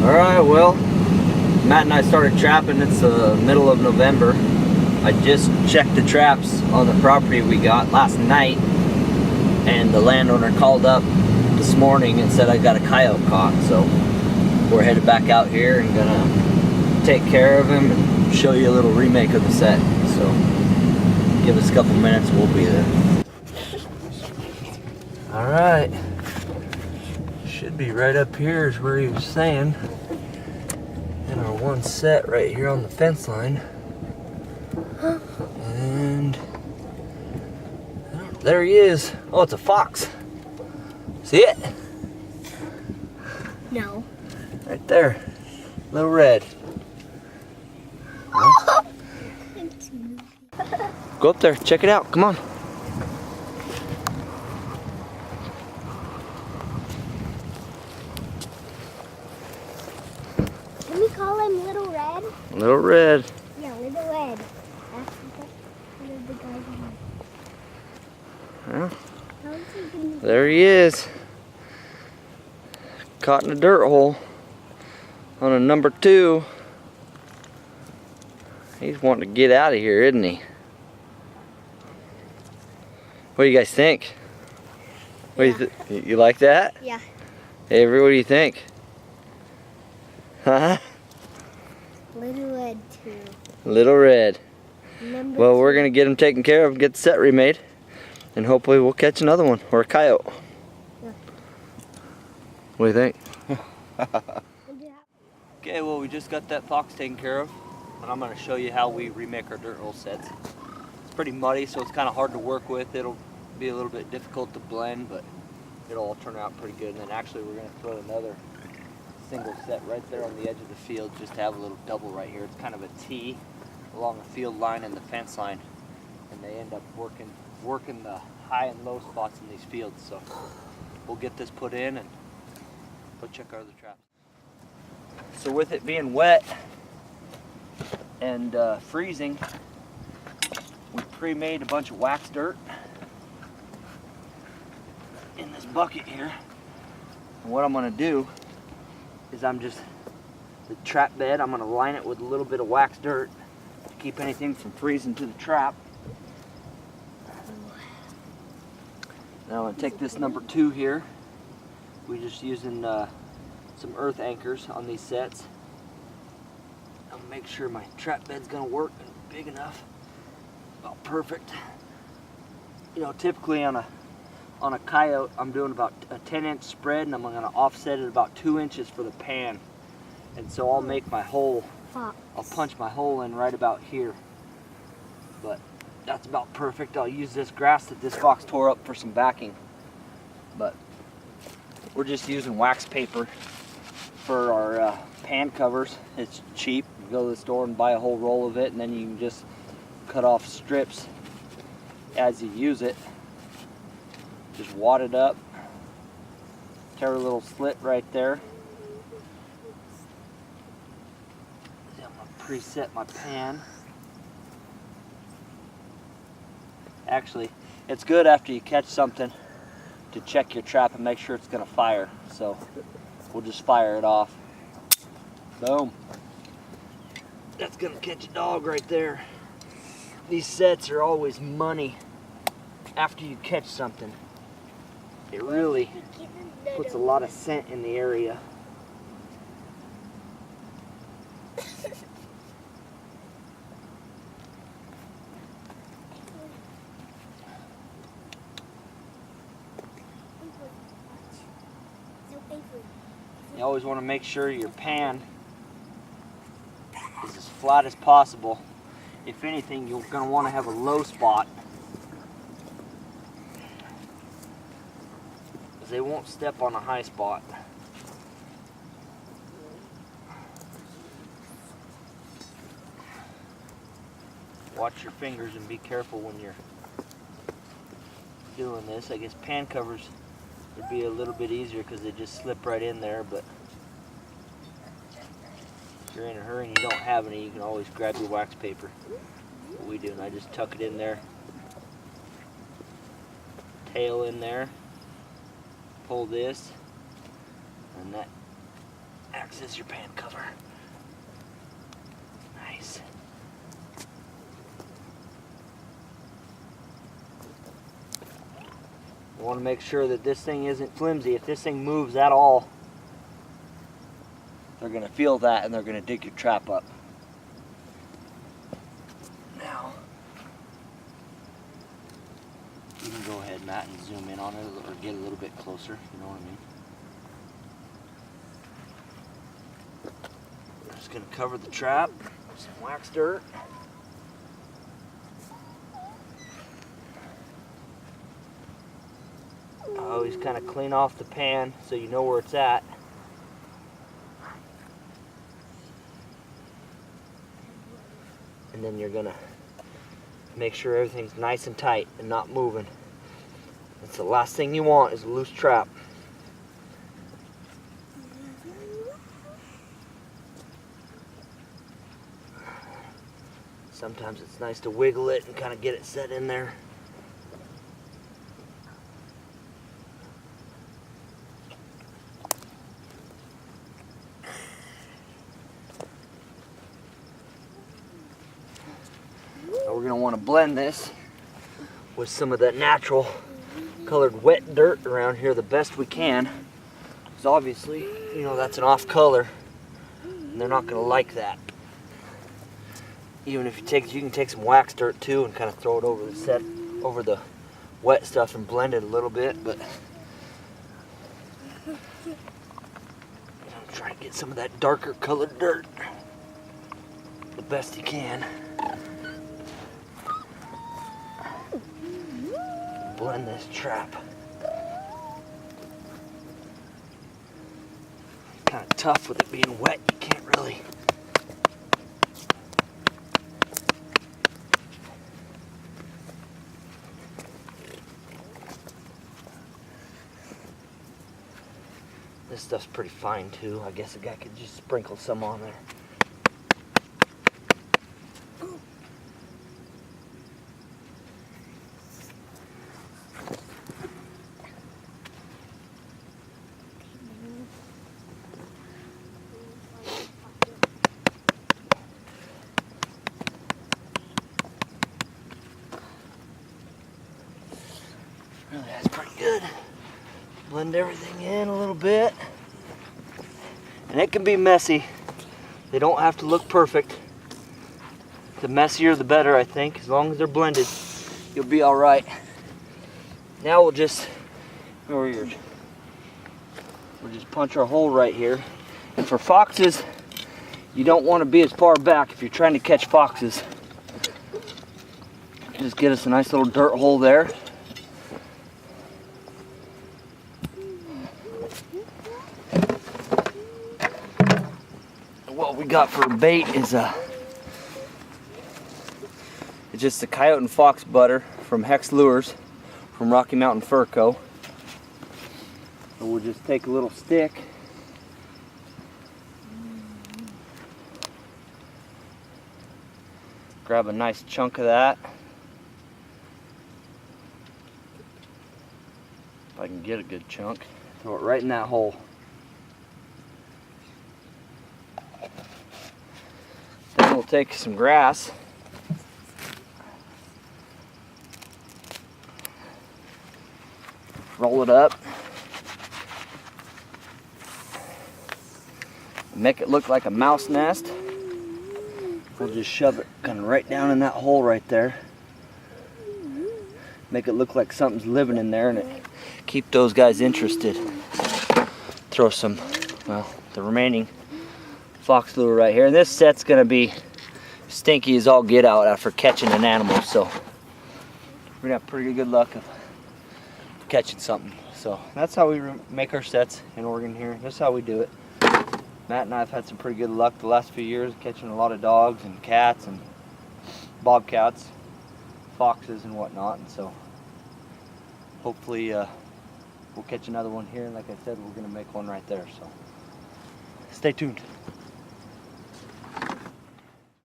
Alright, well, Matt and I started trapping. It's the middle of November. I just checked the traps on the property we got last night, and the landowner called up this morning and said I got a coyote caught. So we're headed back out here and gonna take care of him and show you a little remake of the set. So give us a couple minutes, we'll be there. Alright, should be right up here is where he was saying, in our one set right here on the fence line. And there he is. Oh, it's a fox. See it? No. Right there. Little red. Oh. Go up there, check it out. Come on. Can we call him Little Red? Little red. Yeah, Little Red. That's the guy's name. Well, How is he gonna... there he is. Caught in a dirt hole on a number 2. He's wanting to get out of here, isn't he? What do you guys think? What do you like that? Yeah. Hey, what do you think? Huh? Little Red 2. Little red. Number Well, 2. we're gonna get him taken care of, get the set remade, and hopefully we'll catch another one, or a coyote. Yeah. What do you think? Okay, well, we just got that fox taken care of, and I'm gonna show you how we remake our dirt hole sets. It's pretty muddy, so it's kind of hard to work with. It'll be a little bit difficult to blend, but it'll all turn out pretty good. And then actually we're gonna throw another single set right there on the edge of the field, just to have a little double right here. It's kind of a T along the field line and the fence line, and they end up working the high and low spots in these fields. So we'll get this put in and we'll check our other traps. So with it being wet and freezing, we pre-made a bunch of wax dirt in this bucket here. And what I'm gonna do is the trap bed, I'm gonna line it with a little bit of wax dirt to keep anything from freezing to the trap. Now I'm gonna take this number 2 here. We're just using some earth anchors on these sets. I'll make sure my trap bed's gonna work and big enough. About perfect. You know, typically on a coyote, I'm doing about a 10-inch spread, and I'm gonna offset it about 2 inches for the pan. And so I'll make my hole, I'll punch my hole in right about here. But that's about perfect. I'll use this grass that this fox tore up for some backing. But we're just using wax paper for our pan covers. It's cheap. You go to the store and buy a whole roll of it, and then you can just cut off strips as you use it. Just wad it up, tear a little slit right there. I'm gonna preset my pan. Actually, it's good after you catch something to check your trap and make sure it's gonna fire. So we'll just fire it off. Boom. That's gonna catch a dog right there. These sets are always money after you catch something. It really puts a lot of scent in the area. You always want to make sure your pan is as flat as possible. If anything, you're going to want to have a low spot, because they won't step on a high spot. Watch your fingers and be careful when you're doing this. I guess pan covers would be a little bit easier because they just slip right in there, but if you're in a hurry and you don't have any, you can always grab your wax paper. What we do, and I just tuck it in there, tail in there, pull this, and that acts as your pan cover. Nice. You want to make sure that this thing isn't flimsy. If this thing moves at all, they're going to feel that and they're going to dig your trap up. Now, you can go ahead, Matt, and zoom in on it or get a little bit closer, you know what I mean? I'm just going to cover the trap with some wax dirt. Always kind of clean off the pan so you know where it's at. And then you're gonna make sure everything's nice and tight and not moving. That's the last thing you want, is a loose trap. Sometimes it's nice to wiggle it and kind of get it set in there. We're going to want to blend this with some of that natural colored wet dirt around here the best we can, because obviously, you know, that's an off color and they're not going to like that. Even if you can take some wax dirt too and kind of throw it over the wet stuff and blend it a little bit, but try to get some of that darker colored dirt the best you can. Blend this trap. Kind of tough with it being wet, you can't really. This stuff's pretty fine too. I guess a guy could just sprinkle some on there. Really, that's pretty good. Blend everything in a little bit. And it can be messy. They don't have to look perfect. The messier the better, I think. As long as they're blended, you'll be all right. Now we'll just punch our hole right here. And for foxes, you don't want to be as far back if you're trying to catch foxes. Just get us a nice little dirt hole there. What we got for bait is it's just the coyote and fox butter from Hex Lures from Rocky Mountain Fur Co. And we'll just take a little stick, grab a nice chunk of that. If I can get a good chunk, throw it right in that hole. Then we'll take some grass, roll it up, make it look like a mouse nest. We'll just shove it kind of right down in that hole right there. Make it look like something's living in there, and keep those guys interested. Throw some, well, the remaining fox lure right here. And this set's gonna be stinky as all get out after catching an animal, so we're gonna have pretty good luck of catching something. So that's how we make our sets in Oregon here. That's how we do it. Matt and I have had some pretty good luck the last few years catching a lot of dogs and cats and bobcats, foxes and whatnot, and so hopefully we'll catch another one here. And like I said, we're gonna make one right there, so stay tuned.